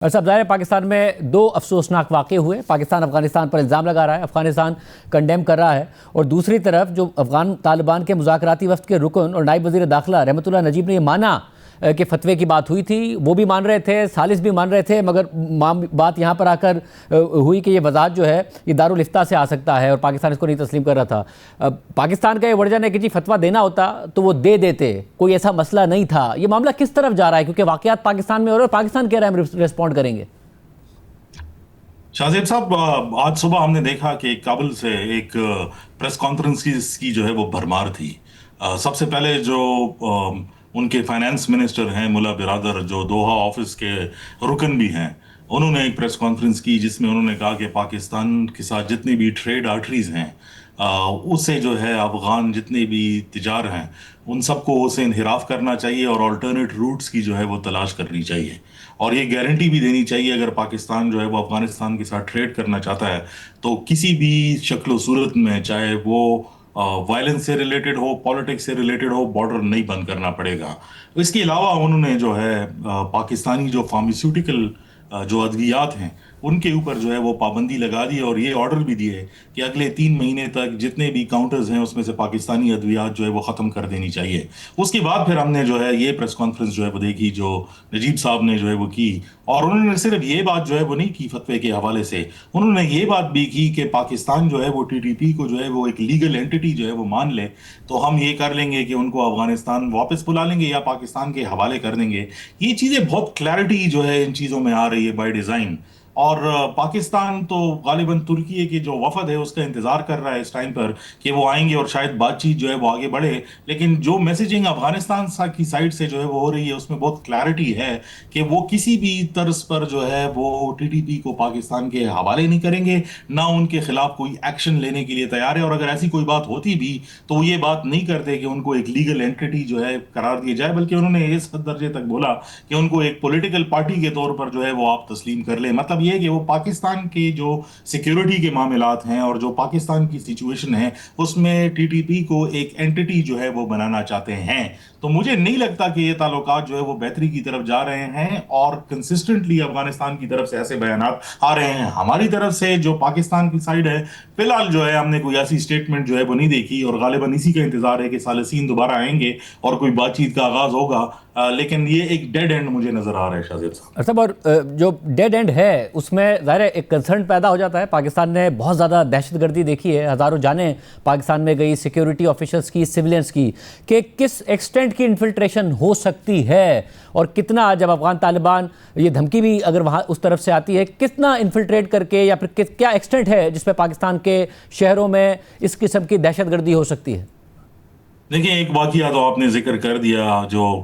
صاحب ظاہر ہے پاکستان میں دو افسوسناک واقعے ہوئے. پاکستان افغانستان پر الزام لگا رہا ہے, افغانستان کنڈیم کر رہا ہے, اور دوسری طرف جو افغان طالبان کے مذاکراتی وفد کے رکن اور نائب وزیر داخلہ رحمت اللہ نجیب نے یہ مانا کہ فتوے کی بات ہوئی تھی, وہ بھی مان رہے تھے, ثالث بھی مان رہے تھے, مگر بات یہاں پر آ کر ہوئی کہ یہ وضاحت جو ہے یہ دارالفتہ سے آ سکتا ہے اور پاکستان اس کو نہیں تسلیم کر رہا تھا. پاکستان کا یہ ورژن ہے کہ جی فتویٰ دینا ہوتا تو وہ دے دیتے, کوئی ایسا مسئلہ نہیں تھا. یہ معاملہ کس طرف جا رہا ہے, کیونکہ واقعات پاکستان میں ہو رہے ہیں اور پاکستان کہہ رہا ہے ہم ریسپونڈ کریں گے. شاہ زیب صاحب, آج صبح ہم نے دیکھا کہ کابل سے ایک پریس کانفرنس کی جو ہے وہ بھرمار تھی. سب سے پہلے جو ان کے فائنانس منسٹر ہیں ملا برادر, جو دوحہ آفس کے رکن بھی ہیں, انہوں نے ایک پریس کانفرنس کی جس میں انہوں نے کہا کہ پاکستان کے ساتھ جتنی بھی ٹریڈ آرٹریز ہیں اس سے جو ہے افغان جتنے بھی تجار ہیں ان سب کو اسے انحراف کرنا چاہیے اور آلٹرنیٹ روٹس کی جو ہے وہ تلاش کرنی چاہیے, اور یہ گارنٹی بھی دینی چاہیے اگر پاکستان جو ہے وہ افغانستان کے ساتھ ٹریڈ کرنا چاہتا ہے تو کسی بھی شکل و صورت میں, چاہے وہ وائلنس سے ریلیٹڈ ہو, پالیٹکس سے ریلیٹڈ ہو, بارڈر نہیں بند کرنا پڑے گا. اس کے علاوہ انہوں نے جو ہے پاکستانی جو فارماسیوٹیکل جو ادویات ہیں ان کے اوپر جو ہے وہ پابندی لگا دی, اور یہ آرڈر بھی دیے کہ اگلے 3 مہینے تک جتنے بھی کاؤنٹرز ہیں اس میں سے پاکستانی ادویات جو ہے وہ ختم کر دینی چاہیے. اس کے بعد پھر ہم نے جو ہے یہ پریس کانفرنس جو ہے وہ دیکھی جو نجیب صاحب نے جو ہے وہ کی, اور انہوں نے صرف یہ بات جو ہے وہ نہیں کی فتوے کے حوالے سے, انہوں نے یہ بات بھی کی کہ پاکستان جو ہے وہ ٹی ٹی پی کو جو ہے وہ ایک لیگل اینٹی جو ہے وہ مان لے تو ہم یہ کر لیں گے کہ ان کو افغانستان واپس بلا لیں گے یا پاکستان کے حوالے کر دیں گے. یہ چیزیں بہت کلیئرٹی جو ہے ان چیزوں میں آ رہی ہے بائی ڈیزائن, اور پاکستان تو غالباً ترکی کے جو وفد ہے اس کا انتظار کر رہا ہے اس ٹائم پر کہ وہ آئیں گے اور شاید بات چیت جو ہے وہ آگے بڑھے. لیکن جو میسیجنگ افغانستان کی سائڈ سے جو ہے وہ ہو رہی ہے اس میں بہت کلیئرٹی ہے کہ وہ کسی بھی طرز پر جو ہے وہ ٹی ٹی پی کو پاکستان کے حوالے نہیں کریں گے, نہ ان کے خلاف کوئی ایکشن لینے کے لیے تیار ہے, اور اگر ایسی کوئی بات ہوتی بھی تو وہ یہ بات نہیں کرتے کہ ان کو ایک لیگل اینٹی جو ہے قرار دیا جائے, بلکہ انہوں نے اس درجے تک بولا کہ ان کو ایک پولیٹیکل پارٹی کے طور پر جو ہے وہ آپ تسلیم کر لیں. مطلب یہ کہ وہ پاکستان کے جو سیکیورٹی کے معاملات ہیں اور جو پاکستان کی سچویشن ہے اس میں ٹی ٹی پی کو ایک اینٹی جو ہے وہ بنانا چاہتے ہیں. تو مجھے نہیں لگتا کہ یہ تعلقات جو ہے وہ بہتری کی طرف جا رہے ہیں, اور کنسسٹنٹلی افغانستان کی طرف سے ایسے بیانات آ رہے ہیں. ہماری طرف سے جو پاکستان کی سائڈ ہے فی الحال جو ہے ہم نے کوئی ایسی اسٹیٹمنٹ جو ہے وہ نہیں دیکھی, اور غالباً اسی کا انتظار ہے کہ ثالثین دوبارہ آئیں گے اور کوئی بات چیت کا آغاز ہوگا. لیکن یہ ایک ڈیڈ اینڈ مجھے نظر آ رہا ہے شاہ زیب صاحب. اور جو ڈیڈ اینڈ ہے اس میں ظاہر ہے ایک کنسرن پیدا ہو جاتا ہے. پاکستان نے بہت زیادہ دہشت گردی دیکھی ہے, ہزاروں جانیں پاکستان میں گئی, سیکیورٹی آفیشلز کی, سویلینس کی, کہ کس ایکسٹینٹ کی انفلٹریشن ہو سکتی ہے اور کتنا, جب افغان طالبان یہ دھمکی بھی اگر وہاں اس طرف سے آتی ہے, کتنا انفلٹریٹ کر کے یا پھر کیا ایکسٹینٹ ہے جس پہ پاکستان کے شہروں میں اس قسم کی دہشت گردی ہو سکتی ہے. دیکھیں, ایک واقعہ تو آپ نے ذکر کر دیا جو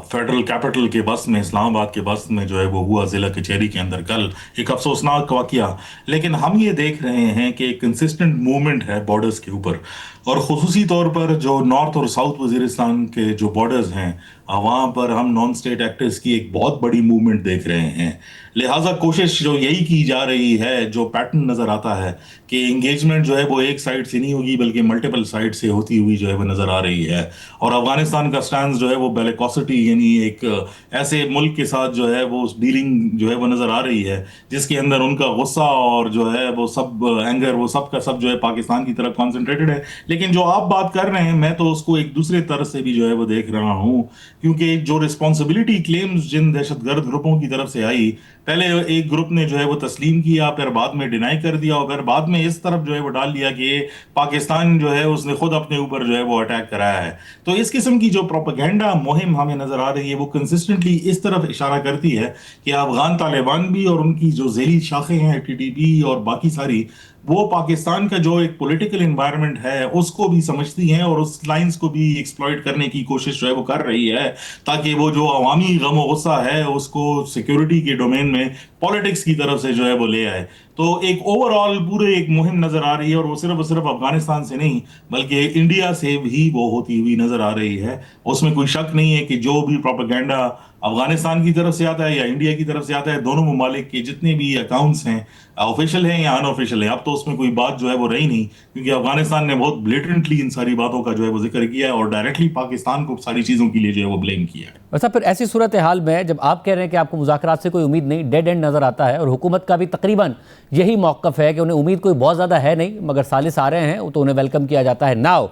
فیڈرل کیپٹل کے بس میں, اسلام آباد کے بس میں جو ہے وہ ہوا ضلع کچہری کے اندر کل, ایک افسوسناک واقعہ. لیکن ہم یہ دیکھ رہے ہیں کہ ایک کنسسٹنٹ موومنٹ ہے بارڈرز کے اوپر, اور خصوصی طور پر جو نارتھ اور ساؤتھ وزیرستان کے جو بارڈرز ہیں وہاں پر ہم نان اسٹیٹ ایکٹرز کی ایک بہت بڑی موومنٹ دیکھ رہے ہیں. لہٰذا کوشش جو یہی کی جا رہی ہے, جو پیٹرن نظر آتا ہے کہ انگیجمنٹ جو ہے وہ ایک سائڈ سے نہیں ہوگی بلکہ ملٹیپل سائڈ سے ہوتی ہوئی جو ہے وہ نظر آ رہی ہے. اور افغانستان کا سٹانس جو ہے وہ بیلیکوسٹی, یعنی ایک ایسے ملک کے ساتھ جو ہے وہ ڈیلنگ جو ہے وہ نظر آ رہی ہے جس کے اندر ان کا غصہ اور جو ہے وہ سب اینگر, وہ سب کا سب جو ہے پاکستان کی طرف کانسنٹریٹڈ ہے. لیکن جو آپ بات کر رہے ہیں میں تو اس کو ایک دوسرے طرز سے بھی جو ہے وہ دیکھ رہا ہوں, کیونکہ جو رسپانسبلٹی کلیمز جن دہشت گرد گروپوں کی طرف سے آئی, پہلے ایک گروپ نے جو ہے وہ تسلیم کیا, پھر بعد میں ڈینائی کر دیا, اور پھر بعد میں اس طرف جو ہے وہ ڈال دیا کہ پاکستان جو ہے اس نے خود اپنے اوپر جو ہے وہ اٹیک کرایا ہے. تو اس قسم کی جو پروپیگنڈا مہم ہمیں نظر آ رہی ہے وہ کنسسٹنٹلی اس طرف اشارہ کرتی ہے کہ افغان طالبان بھی اور ان کی جو ذیلی شاخیں ہیں ٹی ٹی پی اور باقی ساری, وہ پاکستان کا جو ایک پولیٹیکل انوائرمنٹ ہے اس کو بھی سمجھتی ہیں اور اس لائنز کو بھی ایکسپلائٹ کرنے کی کوشش جو ہے وہ کر رہی ہے, تاکہ وہ جو عوامی غم و غصہ ہے اس کو سیکیورٹی کے ڈومین میں پالیٹکس کی طرف سے جو ہے وہ لے آئے. تو ایک اوور آل پورے ایک مہم نظر آ رہی ہے, اور وہ صرف افغانستان سے نہیں بلکہ انڈیا سے بھی وہ ہوتی ہوئی نظر آ رہی ہے. اس میں کوئی شک نہیں ہے کہ جو بھی پروپیگنڈا افغانستان کی طرف سے آتا ہے یا انڈیا کی طرف سے آتا ہے، دونوں ممالک کے جتنے بھی اکاؤنٹس ہیں آفیشیل ہیں یا ان آفیشیل ہیں، اب تو اس میں کوئی بات جو ہے وہ رہی نہیں، کیونکہ افغانستان نے بہت بلیٹنٹلی ان ساری باتوں کا جو ہے وہ ذکر کیا ہے اور ڈائریکٹلی پاکستان کو ساری چیزوں کے لیے جو ہے وہ بلیم کیا ہے۔ اور صاحب پھر ایسی صورتحال میں جب آپ کہہ رہے ہیں کہ آپ کو مذاکرات سے کوئی امید نہیں، ڈیڈ اینڈ نظر آتا ہے، اور حکومت کا بھی تقریباً یہی موقف ہے کہ انہیں امید کوئی بہت زیادہ ہے نہیں، مگر ثالث آ رہے ہیں تو انہیں ویلکم کیا جاتا ہے۔ ناؤ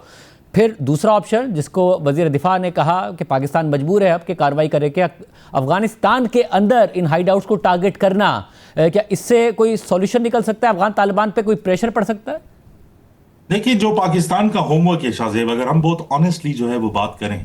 پھر دوسرا آپشن جس کو وزیر دفاع نے کہا کہ پاکستان مجبور ہے اب کہ کارروائی کرے کہ افغانستان کے اندر ان ہائیڈ آؤٹس کو ٹارگٹ کرنا، کیا اس سے کوئی سولوشن نکل سکتا ہے؟ افغان طالبان پہ کوئی پریشر پڑ سکتا ہے؟ دیکھیے جو پاکستان کا ہوم ورک ہے شاہزیب، اگر ہم بہت آنیسٹلی جو ہے وہ بات کریں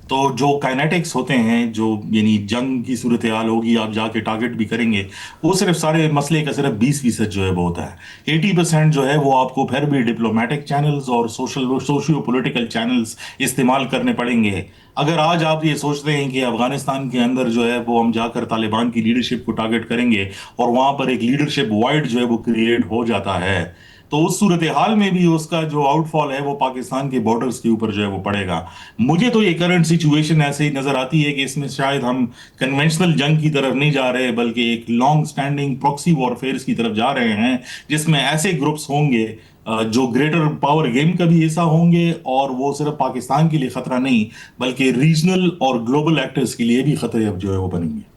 تو جو کائنیٹکس ہوتے ہیں، جو یعنی جنگ کی صورتحال ہوگی، آپ جا کے ٹارگٹ بھی کریں گے، وہ صرف سارے مسئلے کا صرف 20% جو ہے وہ ہوتا ہے، 80% جو ہے وہ آپ کو پھر بھی ڈپلومیٹک چینلز اور سوشیو پولیٹیکل چینلز استعمال کرنے پڑیں گے۔ اگر آج آپ یہ سوچتے ہیں کہ افغانستان کے اندر جو ہے وہ ہم جا کر طالبان کی لیڈرشپ کو ٹارگٹ کریں گے اور وہاں پر ایک لیڈرشپ وائڈ جو ہے وہ کریٹ ہو جاتا ہے، تو اس صورتحال میں بھی اس کا جو آؤٹ فال ہے وہ پاکستان کے بارڈرز کے اوپر جو ہے وہ پڑے گا۔ مجھے تو یہ کرنٹ سچویشن ایسے ہی نظر آتی ہے کہ اس میں شاید ہم کنونشنل جنگ کی طرف نہیں جا رہے، بلکہ ایک لانگ سٹینڈنگ پراکسی وارفیئرز کی طرف جا رہے ہیں، جس میں ایسے گروپس ہوں گے جو گریٹر پاور گیم کا بھی حصہ ہوں گے، اور وہ صرف پاکستان کے لیے خطرہ نہیں بلکہ ریجنل اور گلوبل ایکٹرز کے لیے بھی خطرے اب جو ہے وہ بنیں گے۔